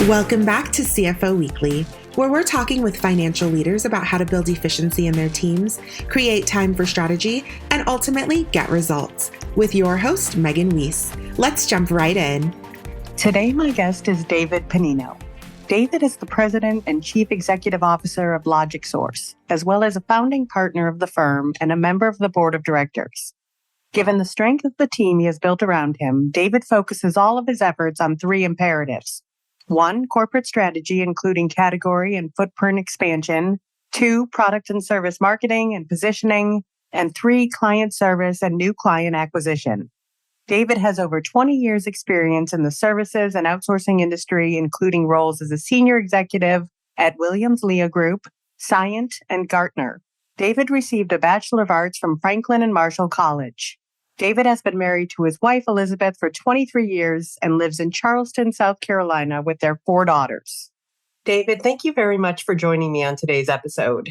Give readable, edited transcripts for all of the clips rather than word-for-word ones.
Welcome back to CFO Weekly, where we're talking with financial leaders about how to build efficiency in their teams, create time for strategy, and ultimately get results. With your host, Megan Weiss. Let's jump right in. Today, my guest is David Pennino. David is the president and chief executive officer of LogicSource, as well as a founding partner of the firm and a member of the board of directors. Given the strength of the team he has built around him, David focuses all of his efforts on three imperatives. 1, corporate strategy, including category and footprint expansion. 2, product and service marketing and positioning. And 3, client service and new client acquisition. David has over 20 years experience in the services and outsourcing industry, including roles as a senior executive at Williams-Lea Group, Scient, and Gartner. David received a Bachelor of Arts from Franklin and Marshall College. David has been married to his wife, Elizabeth, for 23 years and lives in Charleston, South Carolina with their 4 daughters. David, thank you very much for joining me on today's episode.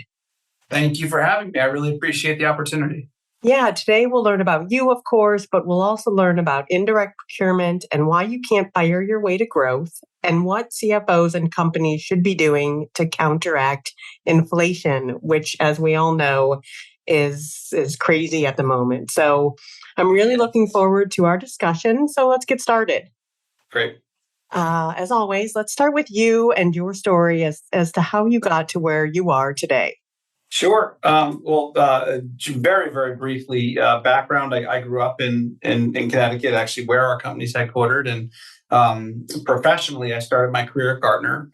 Thank you for having me. I really appreciate the opportunity. Yeah, today we'll learn about you, of course, but we'll also learn about indirect procurement and why you can't fire your way to growth and what CFOs and companies should be doing to counteract inflation, which, as we all know, is crazy at the moment. So I'm really looking forward to our discussion. So let's get started. Great. As always, let's start with you and your story as to how you got to where you are today. Sure. Very, very briefly, background. I grew up in Connecticut, actually, where our company's headquartered. And professionally, I started my career at Gartner,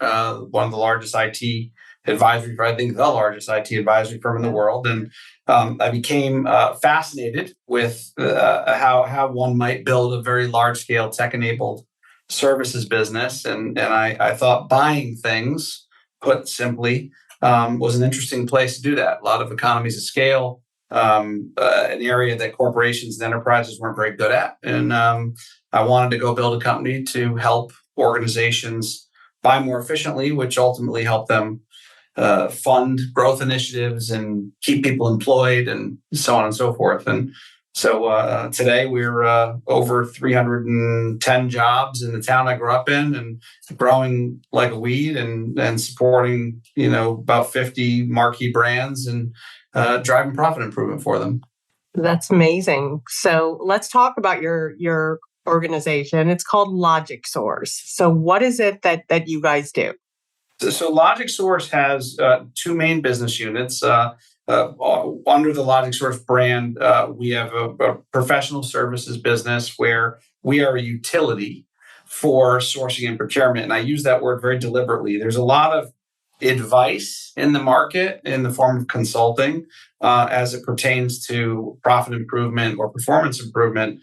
one of the largest IT advisory, I think the largest IT advisory firm in the world. And I became fascinated with how one might build a very large-scale tech-enabled services business. And I thought buying things, put simply, was an interesting place to do that. A lot of economies of scale, an area that corporations and enterprises weren't very good at. And I wanted to go build a company to help organizations buy more efficiently, which ultimately helped them fund growth initiatives and keep people employed and so on and so forth. And so today we're over 310 jobs in the town I grew up in and growing like a weed and supporting, about 50 marquee brands and driving profit improvement for them. That's amazing. So let's talk about your organization. It's called LogicSource. So what is it that you guys do? So LogicSource has 2 main business units. Under the LogicSource brand, we have a professional services business where we are a utility for sourcing and procurement. And I use that word very deliberately. There's a lot of advice in the market in the form of consulting as it pertains to profit improvement or performance improvement.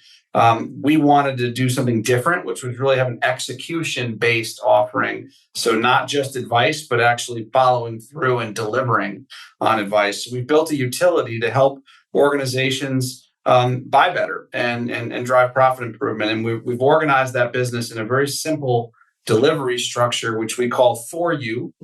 We wanted to do something different, which was really have an execution-based offering. So not just advice, but actually following through and delivering on advice. So we built a utility to help organizations buy better and drive profit improvement. And we've organized that business in a very simple delivery structure, which we call for you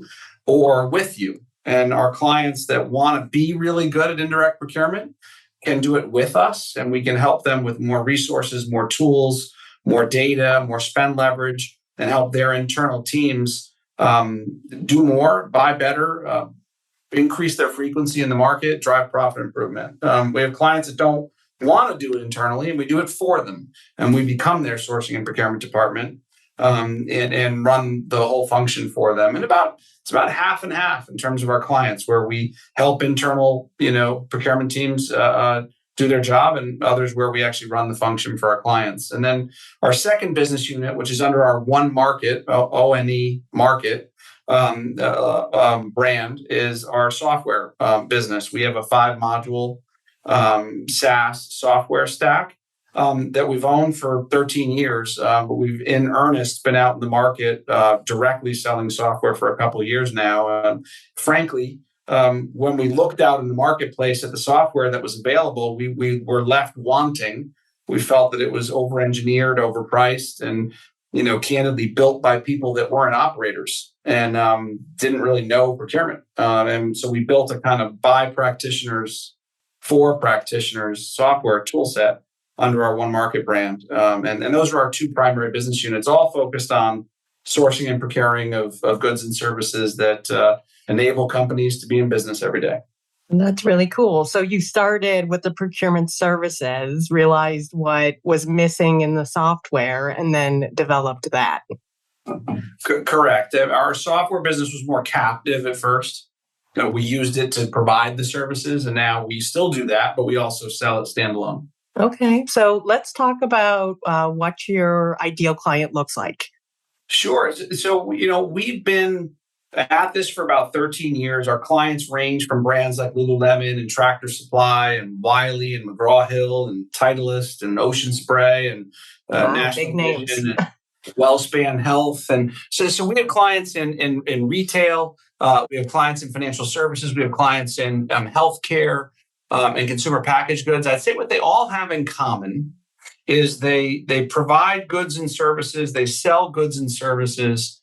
or with you. And our clients that want to be really good at indirect procurement can do it with us, and we can help them with more resources, more tools, more data, more spend leverage, and help their internal teams do more, buy better, increase their frequency in the market, drive profit improvement. We have clients that don't want to do it internally, and we do it for them, and we become their sourcing and procurement department and run the whole function for them. And it's about half and half in terms of our clients, where we help internal, procurement teams do their job, and others where we actually run the function for our clients. And then our second business unit, which is under our One Market, ONE Market brand, is our software business. We have a 5-module SaaS software stack that we've owned for 13 years, but we've in earnest been out in the market directly selling software for a couple of years now. Frankly, when we looked out in the marketplace at the software that was available, we were left wanting. We felt that it was over-engineered, overpriced, and candidly built by people that weren't operators and didn't really know procurement. And so we built a kind of by practitioners for practitioners software tool set under our One Market brand. And those are our 2 primary business units, all focused on sourcing and procuring of goods and services that enable companies to be in business every day. That's really cool. So you started with the procurement services, realized what was missing in the software, and then developed that. Correct. Our software business was more captive at first. We used it to provide the services, and now we still do that, but we also sell it standalone. Okay. So let's talk about what your ideal client looks like. Sure. So, we've been at this for about 13 years. Our clients range from brands like Lululemon and Tractor Supply and Wiley and McGraw-Hill and Titleist and Ocean Spray and National big names. Vision and WellSpan Health. And so we have clients in retail. We have clients in financial services. We have clients in healthcare and consumer packaged goods. I'd say what they all have in common is they provide goods and services. They sell goods and services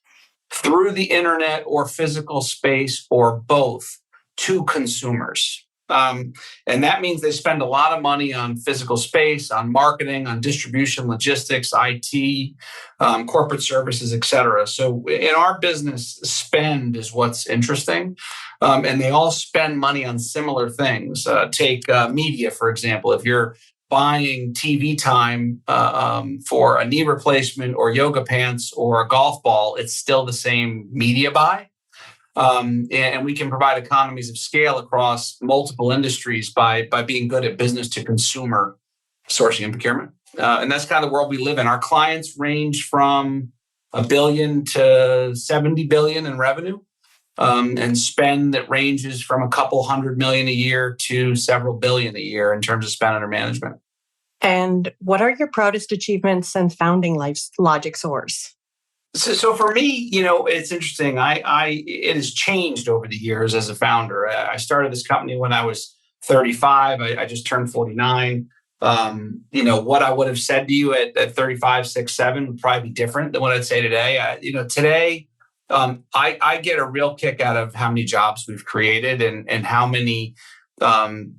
through the internet or physical space or both to consumers. And that means they spend a lot of money on physical space, on marketing, on distribution, logistics, IT, corporate services, et cetera. So in our business, spend is what's interesting. And they all spend money on similar things. Take media, for example. If you're buying TV time for a knee replacement or yoga pants or a golf ball, it's still the same media buy. And we can provide economies of scale across multiple industries by being good at business to consumer sourcing and procurement. And that's kind of the world we live in. Our clients range from $1 billion to 70 billion in revenue, and spend that ranges from a couple $100 million a year to several billion a year in terms of spend under management. And what are your proudest achievements since founding LogicSource? So for me, it's interesting. It has changed over the years as a founder. I started this company when I was 35. I just turned 49. What I would have said to you at 35, 6, 7 would probably be different than what I'd say today. Today, I get a real kick out of how many jobs we've created and how many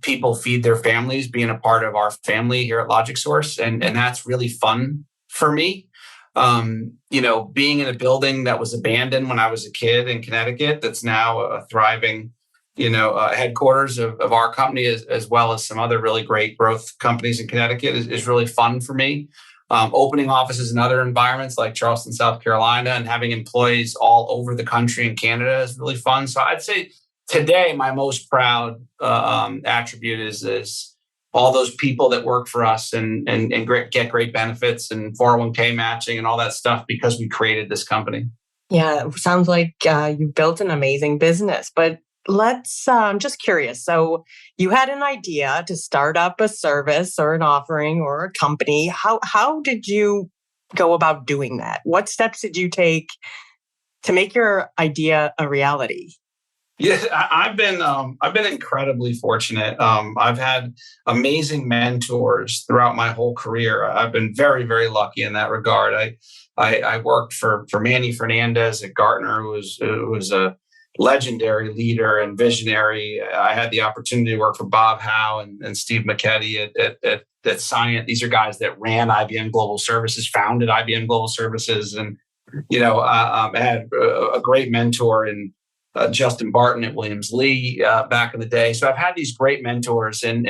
people feed their families being a part of our family here at LogicSource. And that's really fun for me. Being in a building that was abandoned when I was a kid in Connecticut, that's now a thriving, headquarters of our company, as well as some other really great growth companies in Connecticut is really fun for me. Opening offices in other environments like Charleston, South Carolina, and having employees all over the country and Canada is really fun. So I'd say today, my most proud attribute is all those people that work for us and get great benefits and 401k matching and all that stuff because we created this company. Yeah, it sounds like you built an amazing business. But I'm just curious. So you had an idea to start up a service or an offering or a company. How did you go about doing that? What steps did you take to make your idea a reality? Yeah, I've been incredibly fortunate. I've had amazing mentors throughout my whole career. I've been very, very lucky in that regard. I worked for Manny Fernandez at Gartner, who was a legendary leader and visionary. I had the opportunity to work for Bob Howe and Steve McKetty at Scient. These are guys that ran IBM Global Services, founded IBM Global Services, and I had a great mentor in Justin Barton at Williams Lee back in the day. So I've had these great mentors, and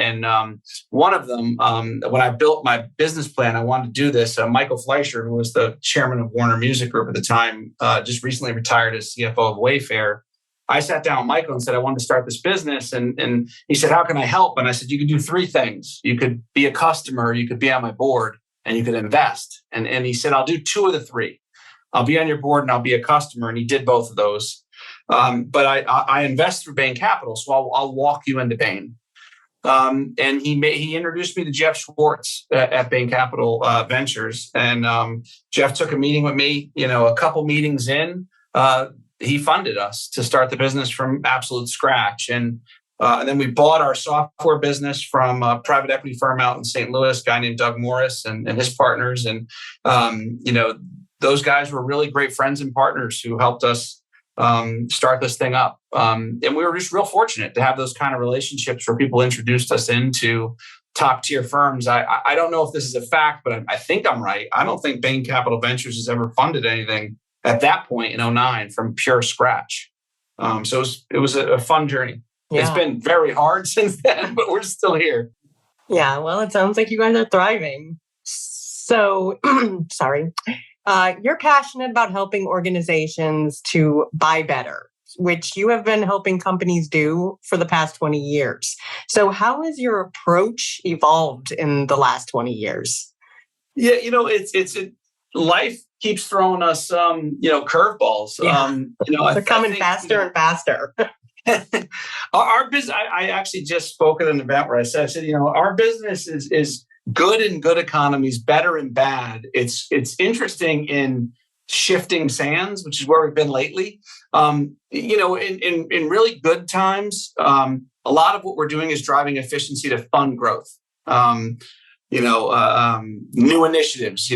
one of them, when I built my business plan, I wanted to do this. Michael Fleischer, who was the chairman of Warner Music Group at the time, just recently retired as CFO of Wayfair. I sat down with Michael and said, I wanted to start this business. And he said, how can I help? And I said, you could do 3 things. You could be a customer, you could be on my board, and you could invest. And he said, I'll do 2 of the 3. I'll be on your board and I'll be a customer. And he did both of those. But I invest through Bain Capital, so I'll walk you into Bain. And he introduced me to Jeff Schwartz at Bain Capital Ventures, and Jeff took a meeting with me. A couple meetings in, he funded us to start the business from absolute scratch, and then we bought our software business from a private equity firm out in St. Louis, a guy named Doug Morris and his partners, and those guys were really great friends and partners who helped us start this thing up. And we were just real fortunate to have those kind of relationships where people introduced us into top tier firms. I don't know if this is a fact, but I think I'm right. I don't think Bain Capital Ventures has ever funded anything at that point in '09 from pure scratch. So it was a fun journey. Yeah. It's been very hard since then, but we're still here. Yeah, well, it sounds like you guys are thriving. So, sorry. You're passionate about helping organizations to buy better, which you have been helping companies do for the past 20 years. So how has your approach evolved in the last 20 years? Yeah, life keeps throwing us, curveballs. Yeah. They're coming faster and faster. Our business, I actually just spoke at an event where I said, our business is good in good economies, better in bad. It's interesting in shifting sands, which is where we've been lately. In really good times, a lot of what we're doing is driving efficiency to fund growth. New initiatives,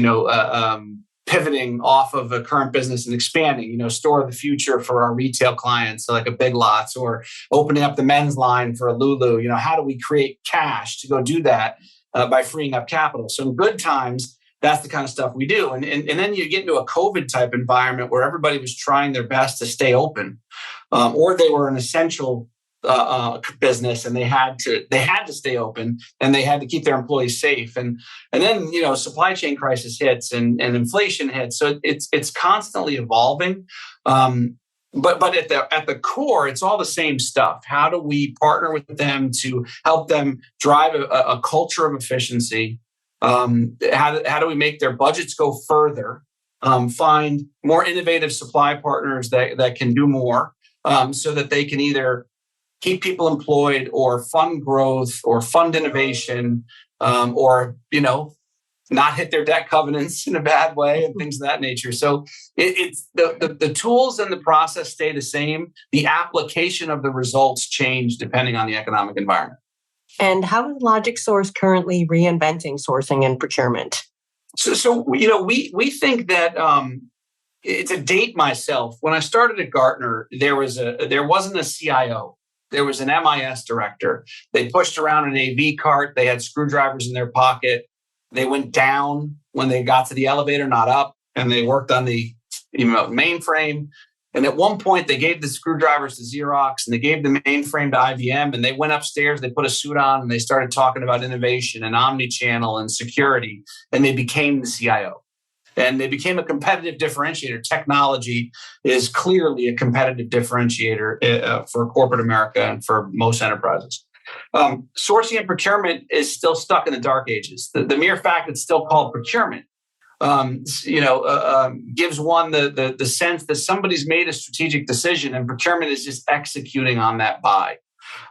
pivoting off of a current business and expanding, store of the future for our retail clients, so like a Big Lots, or opening up the men's line for a Lulu. How do we create cash to go do that by freeing up capital? So in good times, that's the kind of stuff we do. And then you get into a COVID type environment where everybody was trying their best to stay open, or they were an essential business and they had to stay open and they had to keep their employees safe. And then, supply chain crisis hits and inflation hits. So it's constantly evolving. But at the core, it's all the same stuff. How do we partner with them to help them drive a culture of efficiency? How do we make their budgets go further? Find more innovative supply partners that can do more, so that they can either keep people employed or fund growth or fund innovation, or not hit their debt covenants in a bad way and things of that nature. So it's the tools and the process stay the same. The application of the results change depending on the economic environment. And how is LogicSource currently reinventing sourcing and procurement? So we think that to date myself, when I started at Gartner, there wasn't a CIO. There was an MIS director. They pushed around an AV cart. They had screwdrivers in their pocket. They went down when they got to the elevator, not up, and they worked on the mainframe. And at one point, they gave the screwdrivers to Xerox and they gave the mainframe to IBM. And they went upstairs, they put a suit on, and they started talking about innovation and omnichannel and security. And they became the CIO. And they became a competitive differentiator. Technology is clearly a competitive differentiator for corporate America and for most enterprises. Sourcing and procurement is still stuck in the dark ages. The mere fact it's still called procurement, gives one the sense that somebody's made a strategic decision and procurement is just executing on that buy.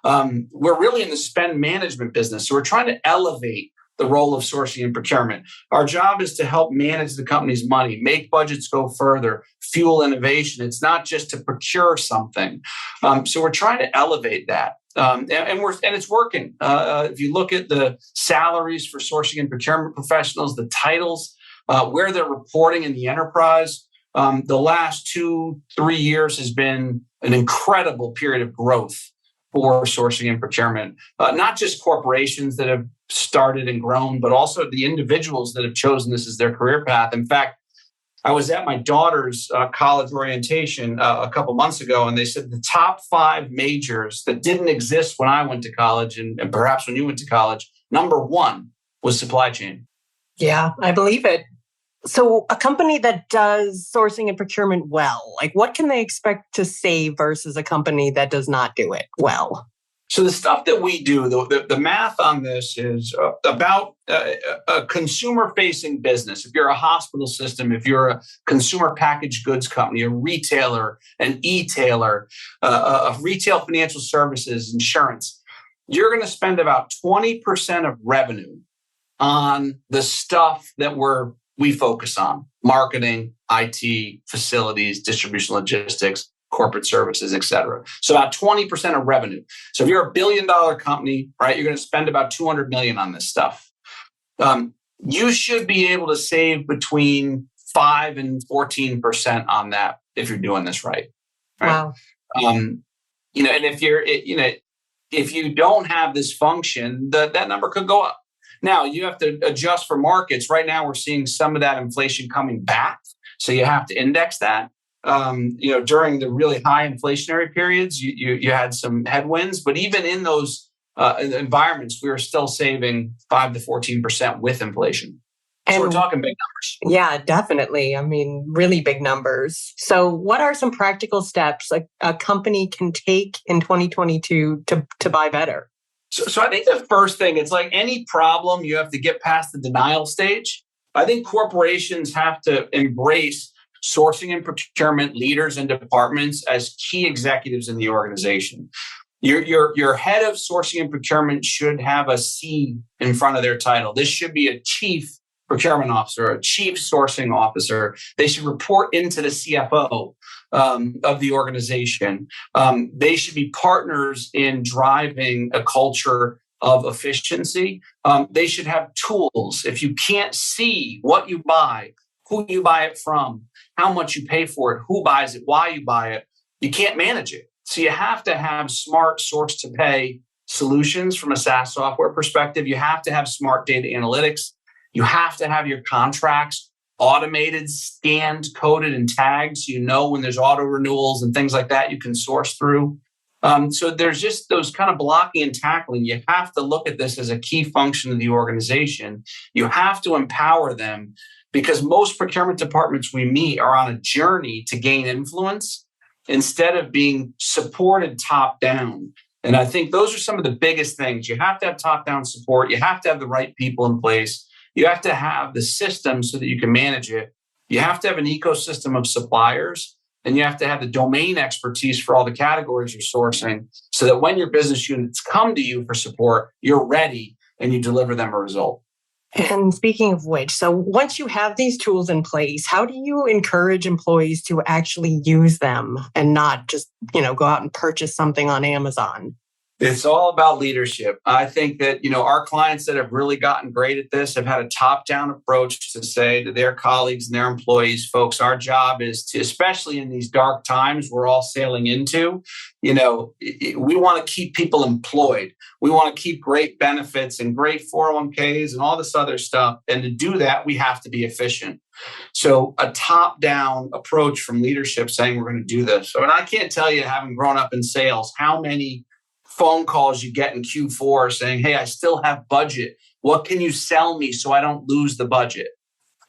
We're really in the spend management business. So we're trying to elevate the role of sourcing and procurement. Our job is to help manage the company's money, make budgets go further, fuel innovation. It's not just to procure something. So we're trying to elevate that. And it's working. If you look at the salaries for sourcing and procurement professionals, the titles, where they're reporting in the enterprise, the last 2-3 years has been an incredible period of growth for sourcing and procurement. Not just corporations that have started and grown, but also the individuals that have chosen this as their career path. In fact, I was at my daughter's college orientation a couple months ago, and they said the top 5 majors that didn't exist when I went to college, and perhaps when you went to college, number 1 was supply chain. Yeah, I believe it. So a company that does sourcing and procurement well, like what can they expect to save versus a company that does not do it well? So the stuff that we do, the math on this is about a consumer-facing business. If you're a hospital system, if you're a consumer packaged goods company, a retailer, an e-tailer, a retail financial services, insurance, you're going to spend about 20% of revenue on the stuff that we focus on: marketing, IT, facilities, distribution, logistics, corporate services, et cetera. So about 20% of revenue. So if you're $1 billion company, right, you're going to spend about $200 million on this stuff. You should be able to save between 5 and 14% on that if you're doing this right. Wow. And if you don't have this function, that number could go up. Now, you have to adjust for markets. Right now, we're seeing some of that inflation coming back. So you have to index that. During the really high inflationary periods, you had some headwinds, but even in those environments, we were still saving 5 to 14% with inflation. So we're talking big numbers. Yeah, definitely. I mean, really big numbers. So what are some practical steps a company can take in 2022 to buy better? So I think the first thing, it's like any problem, you have to get past the denial stage. I think corporations have to embrace sourcing and procurement leaders and departments as key executives in the organization. Your head of sourcing and procurement should have a C in front of their title. This should be a chief procurement officer, a chief sourcing officer. They should report into the CFO of the organization. They should be partners in driving a culture of efficiency. They should have tools. If you can't see what you buy, who you buy it from, how much you pay for it, who buys it, why you buy it, you can't manage it. So you have to have smart source to pay solutions from a SaaS software perspective. You have to have smart data analytics. You have to have your contracts automated, scanned, coded, and tagged so you know when there's auto renewals and things like that you can source through. So there's just those kind of blocking and tackling. You have to look at this as a key function of the organization. You have to empower them because most procurement departments we meet are on a journey to gain influence instead of being supported top down. And I think those are some of the biggest things. You have to have top down support. You have to have the right people in place. You have to have the system so that you can manage it. You have to have an ecosystem of suppliers, and you have to have the domain expertise for all the categories you're sourcing so that when your business units come to you for support, you're ready and you deliver them a result. And speaking of which, so once you have these tools in place, how do you encourage employees to actually use them and not just, go out and purchase something on Amazon? It's all about leadership. I think that, our clients that have really gotten great at this have had a top-down approach to say to their colleagues and their employees, folks, our job is to, especially in these dark times we're all sailing into, we want to keep people employed. We want to keep great benefits and great 401ks and all this other stuff. And to do that, we have to be efficient. So a top-down approach from leadership saying we're going to do this. So, and I can't tell you, having grown up in sales, how many phone calls you get in Q4 saying, hey, I still have budget. What can you sell me so I don't lose the budget?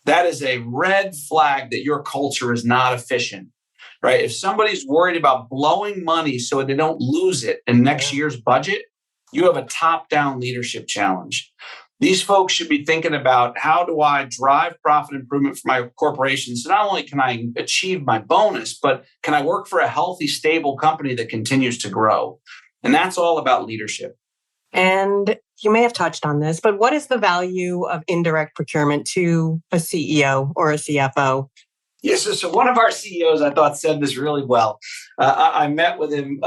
That is a red flag that your culture is not efficient, right? If somebody's worried about blowing money so they don't lose it in next year's budget, you have a top-down leadership challenge. These folks should be thinking about how do I drive profit improvement for my corporation? So not only can I achieve my bonus, but can I work for a healthy, stable company that continues to grow? And that's all about leadership. And you may have touched on this, but what is the value of indirect procurement to a CEO or a CFO? Yes, so one of our CEOs, I thought, said this really well. I met with him,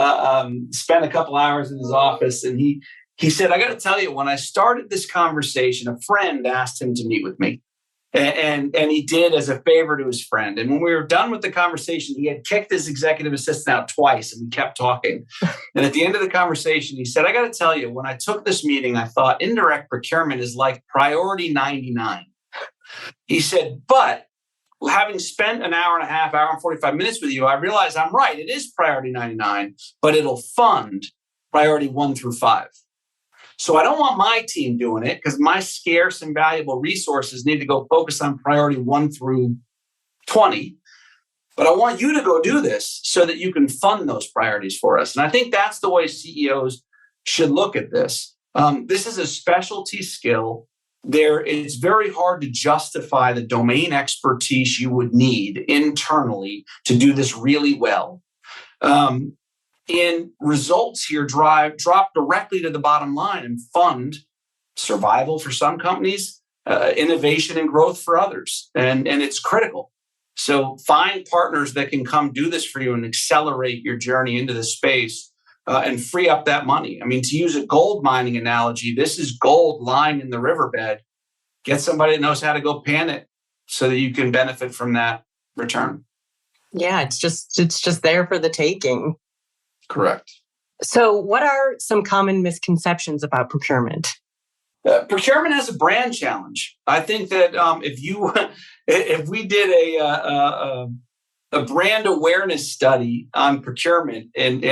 spent a couple hours in his office, and he said, I got to tell you, when I started this conversation, a friend asked him to meet with me. And he did as a favor to his friend. And when we were done with the conversation, he had kicked his executive assistant out twice and we kept talking. And at the end of the conversation, he said, I got to tell you, when I took this meeting, I thought indirect procurement is like priority 99. He said, but having spent an hour and a half, hour and 45 minutes with you, I realized I'm right. It is priority 99, but it'll fund priority 1 through 5. So I don't want my team doing it because my scarce and valuable resources need to go focus on priority 1 through 20. But I want you to go do this so that you can fund those priorities for us. And I think that's the way CEOs should look at this. This is a specialty skill. It's very hard to justify the domain expertise you would need internally to do this really well. And results here drop directly to the bottom line and fund survival for some companies, innovation and growth for others. And it's critical. So find partners that can come do this for you and accelerate your journey into this space and free up that money. I mean, to use a gold mining analogy, this is gold lying in the riverbed. Get somebody that knows how to go pan it so that you can benefit from that return. Yeah, it's just there for the taking. Correct. So what are some common misconceptions about procurement? Procurement has a brand challenge. I think that if if we did a brand awareness study on procurement, and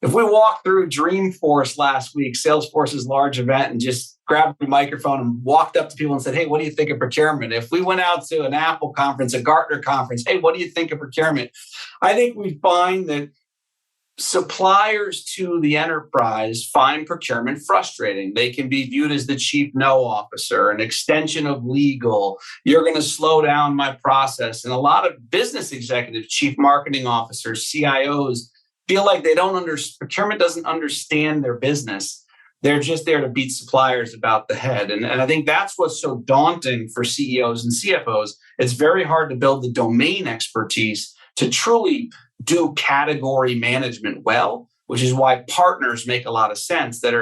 if we walked through Dreamforce last week, Salesforce's large event, and just grabbed the microphone and walked up to people and said, "Hey, what do you think of procurement?" If we went out to an Apple conference, a Gartner conference, "Hey, what do you think of procurement?" I think we find that suppliers to the enterprise find procurement frustrating. They can be viewed as the chief no officer, an extension of legal. You're going to slow down my process. And a lot of business executives, chief marketing officers, CIOs feel like procurement doesn't understand their business. They're just there to beat suppliers about the head. And I think that's what's so daunting for CEOs and CFOs. It's very hard to build the domain expertise to truly do category management well, which is why partners make a lot of sense that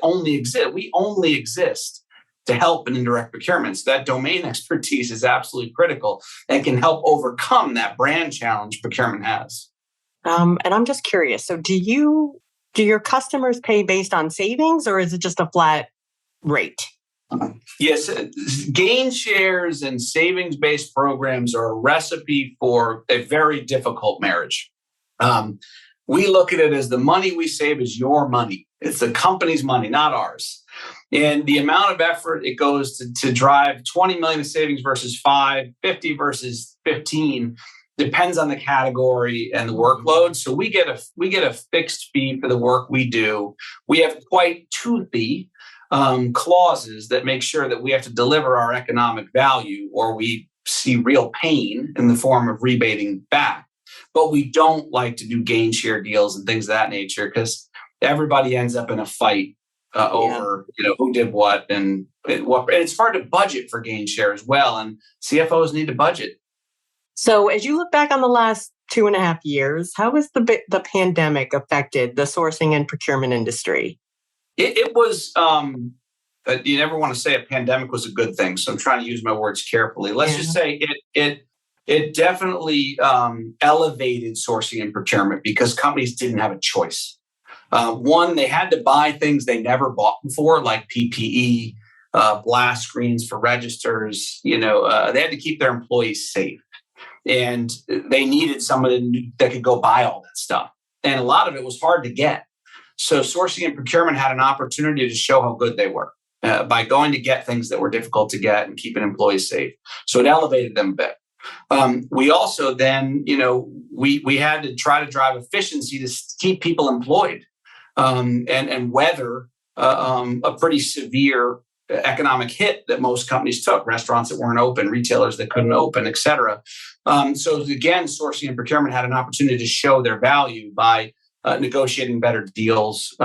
only exist. We only exist to help in indirect procurement. So that domain expertise is absolutely critical and can help overcome that brand challenge procurement has. And I'm just curious. So do your customers pay based on savings, or is it just a flat rate? Yes, gain shares and savings-based programs are a recipe for a very difficult marriage. We look at it as the money we save is your money. It's the company's money, not ours. And the amount of effort it goes to drive 20 million in savings versus 5, 50 versus 15 depends on the category and the workload. So we get a fixed fee for the work we do. We have quite toothy clauses that make sure that we have to deliver our economic value, or we see real pain in the form of rebating back. But we don't like to do gain share deals and things of that nature, because everybody ends up in a fight over who did what and what. And it's hard to budget for gain share as well, and CFOs need to budget. So as you look back on the last 2.5 years, how has the pandemic affected the sourcing and procurement industry? It was, you never want to say a pandemic was a good thing, so I'm trying to use my words carefully. Let's just say it definitely elevated sourcing and procurement because companies didn't have a choice. One, they had to buy things they never bought before, like PPE, blast screens for registers. They had to keep their employees safe. And they needed somebody that could go buy all that stuff. And a lot of it was hard to get. So sourcing and procurement had an opportunity to show how good they were by going to get things that were difficult to get and keeping employees safe. So it elevated them a bit. We also then, we had to try to drive efficiency to keep people employed and weather a pretty severe economic hit that most companies took, restaurants that weren't open, retailers that couldn't open, et cetera. So again, sourcing and procurement had an opportunity to show their value by negotiating better deals,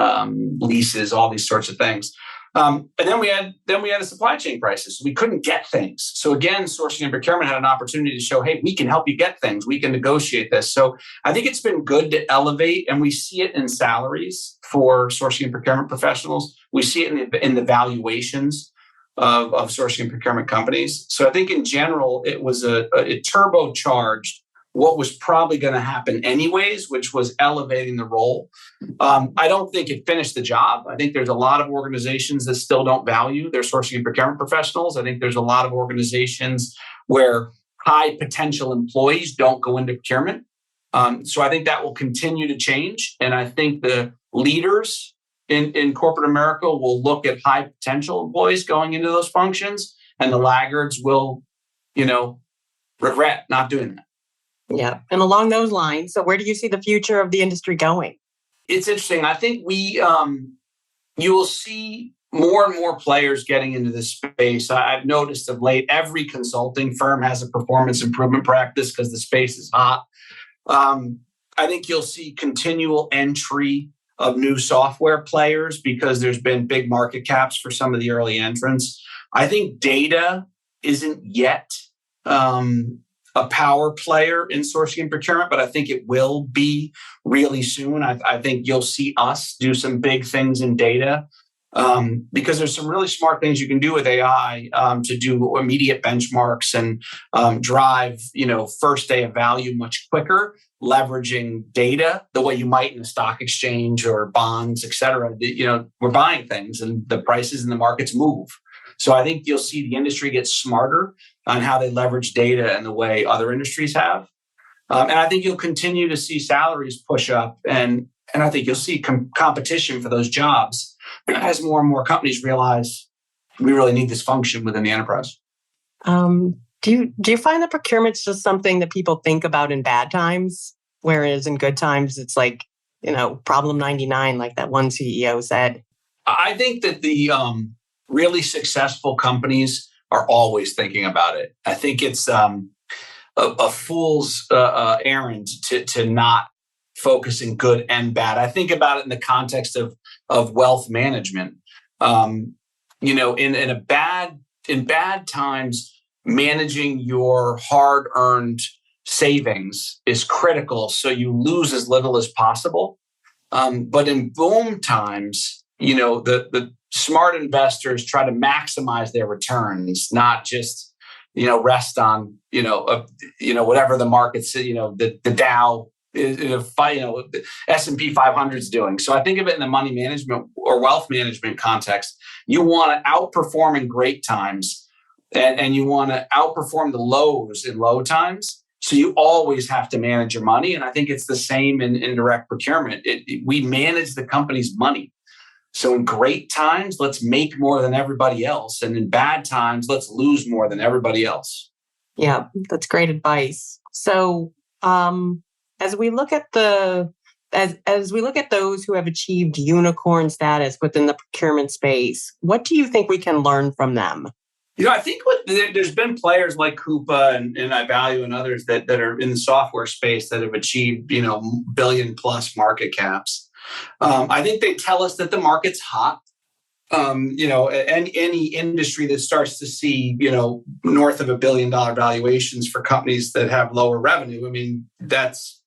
leases, all these sorts of things. And then we had a supply chain crisis. We couldn't get things. So again, sourcing and procurement had an opportunity to show, hey, we can help you get things. We can negotiate this. So I think it's been good to elevate, and we see it in salaries for sourcing and procurement professionals. We see it in the valuations of sourcing and procurement companies. So I think in general, it was it turbocharged what was probably going to happen anyways, which was elevating the role. I don't think it finished the job. I think there's a lot of organizations that still don't value their sourcing and procurement professionals. I think there's a lot of organizations where high potential employees don't go into procurement. So I think that will continue to change. And I think the leaders in corporate America will look at high potential employees going into those functions, and the laggards will, regret not doing that. Yeah. And along those lines, so where do you see the future of the industry going? It's interesting. I think you will see more and more players getting into this space. I've noticed of late, every consulting firm has a performance improvement practice because the space is hot. I think you'll see continual entry of new software players because there's been big market caps for some of the early entrants. I think data isn't yet a power player in sourcing and procurement, but I think it will be really soon. I think you'll see us do some big things in data because there's some really smart things you can do with AI to do immediate benchmarks and drive, first day of value much quicker, leveraging data the way you might in a stock exchange or bonds, et cetera. We're buying things and the prices in the markets move. So I think you'll see the industry get smarter on how they leverage data and the way other industries have. And I think you'll continue to see salaries push up, and I think you'll see competition for those jobs as more and more companies realize we really need this function within the enterprise. Do you find that procurement's just something that people think about in bad times, whereas in good times it's like, problem 99, like that one CEO said? I think that the really successful companies are always thinking about it. I think it's a fool's errand to not focus in good and bad. I think about it in the context of wealth management. In bad times, managing your hard-earned savings is critical, so you lose as little as possible. But in boom times, the smart investors try to maximize their returns, not just rest on whatever the market's the Dow the S&P 500 is doing. So I think of it in the money management or wealth management context. You want to outperform in great times, and you want to outperform the lows in low times. So you always have to manage your money. And I think it's the same in direct procurement. We manage the company's money. So in great times, let's make more than everybody else. And in bad times, let's lose more than everybody else. Yeah, that's great advice. So as we look at as we look at those who have achieved unicorn status within the procurement space, what do you think we can learn from them? I think there's been players like Coupa and iValue and others that are in the software space that have achieved, billion plus market caps. I think they tell us that the market's hot. Any industry that starts to see, north of $1 billion valuations for companies that have lower revenue, that's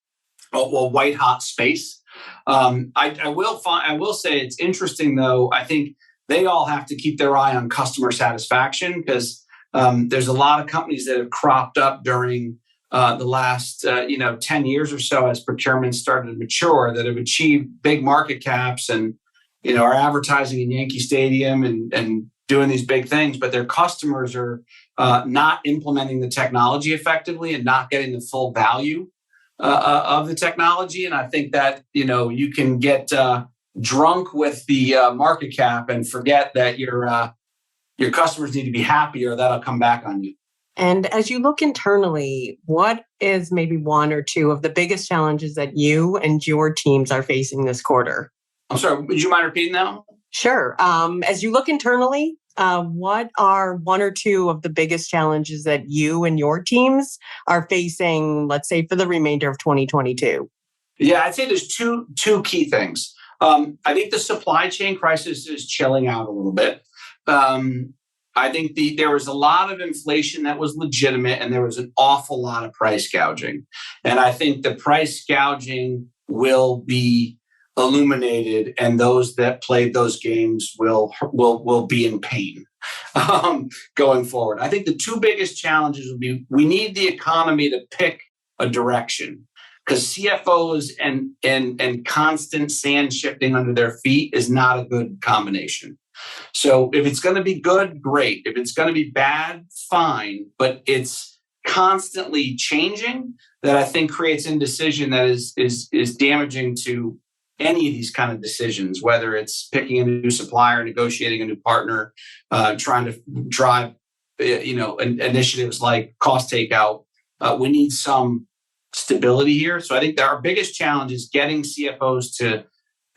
a white hot space. I will say it's interesting though. I think they all have to keep their eye on customer satisfaction, because there's a lot of companies that have cropped up during the last 10 years or so as procurement started to mature that have achieved big market caps and are advertising in Yankee Stadium and doing these big things, but their customers are not implementing the technology effectively and not getting the full value of the technology. And I think that you can get drunk with the market cap and forget that your customers need to be happy, or that'll come back on you. And as you look internally, what is maybe one or two of the biggest challenges that you and your teams are facing this quarter? I'm sorry, would you mind repeating that? Sure. As you look internally, what are one or two of the biggest challenges that you and your teams are facing, let's say, for the remainder of 2022? Yeah, I'd say there's two key things. I think the supply chain crisis is chilling out a little bit. I think there was a lot of inflation that was legitimate, and there was an awful lot of price gouging. And I think the price gouging will be illuminated, and those that played those games will be in pain going forward. I think the two biggest challenges will be, we need the economy to pick a direction, because CFOs and constant sand shifting under their feet is not a good combination. So if it's going to be good, great. If it's going to be bad, fine. But it's constantly changing that I think creates indecision that is damaging to any of these kind of decisions, whether it's picking a new supplier, negotiating a new partner, trying to drive initiatives like cost takeout. We need some stability here. So I think that our biggest challenge is getting CFOs to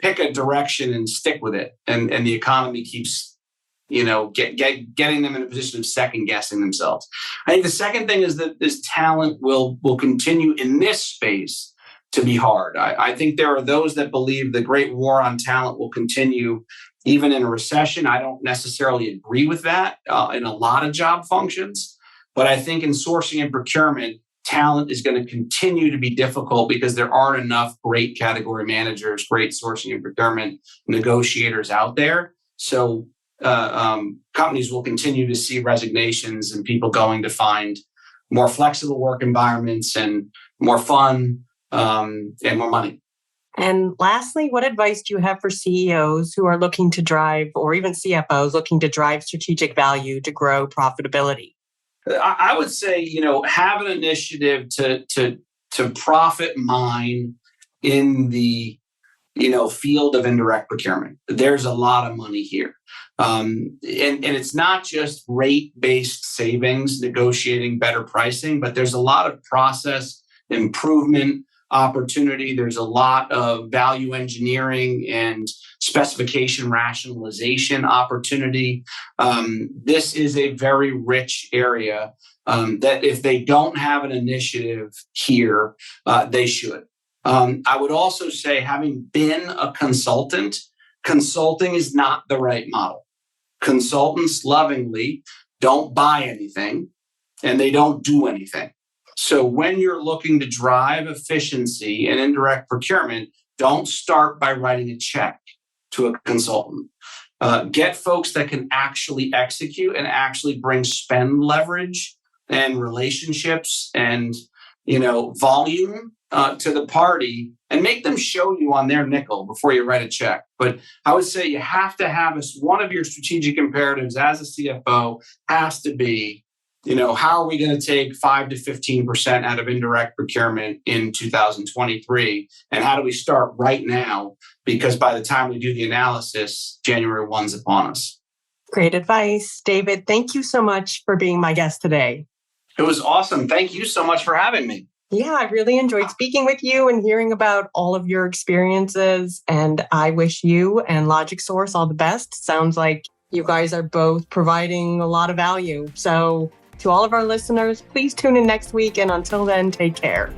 pick a direction and stick with it. And the economy keeps, getting them in a position of second guessing themselves. I think the second thing is that this talent will continue in this space to be hard. I think there are those that believe the great war on talent will continue even in a recession. I don't necessarily agree with that in a lot of job functions, but I think in sourcing and procurement, talent is going to continue to be difficult because there aren't enough great category managers, great sourcing and procurement negotiators out there. So companies will continue to see resignations and people going to find more flexible work environments and more fun and more money. And lastly, what advice do you have for CEOs who are looking to drive, or even CFOs looking to drive strategic value to grow profitability? I would say, have an initiative to profit mine in the field of indirect procurement. There's a lot of money here. And it's not just rate-based savings, negotiating better pricing, but there's a lot of process improvement opportunity. There's a lot of value engineering and specification rationalization opportunity. This is a very rich area that if they don't have an initiative here, they should. I would also say, having been a consultant, consulting is not the right model. Consultants lovingly don't buy anything and they don't do anything. So when you're looking to drive efficiency in indirect procurement, don't start by writing a check to a consultant. Get folks that can actually execute and actually bring spend leverage and relationships and volume to the party, and make them show you on their nickel before you write a check. But I would say you have to have one of your strategic imperatives as a CFO has to be, how are we going to take 5 to 15% out of indirect procurement in 2023? And how do we start right now? Because by the time we do the analysis, January 1's upon us. Great advice. David, thank you so much for being my guest today. It was awesome. Thank you so much for having me. Yeah, I really enjoyed speaking with you and hearing about all of your experiences. And I wish you and LogicSource all the best. Sounds like you guys are both providing a lot of value. So to all of our listeners, please tune in next week. And until then, take care.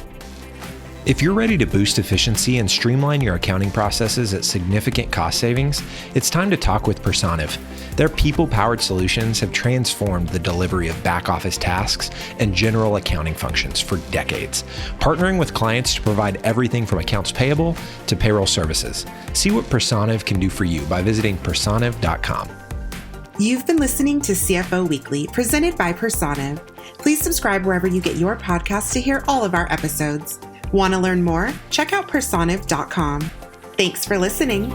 If you're ready to boost efficiency and streamline your accounting processes at significant cost savings, it's time to talk with Personiv. Their people-powered solutions have transformed the delivery of back-office tasks and general accounting functions for decades, partnering with clients to provide everything from accounts payable to payroll services. See what Personiv can do for you by visiting personiv.com. You've been listening to CFO Weekly, presented by Personiv. Please subscribe wherever you get your podcasts to hear all of our episodes. Want to learn more? Check out personiv.com. Thanks for listening.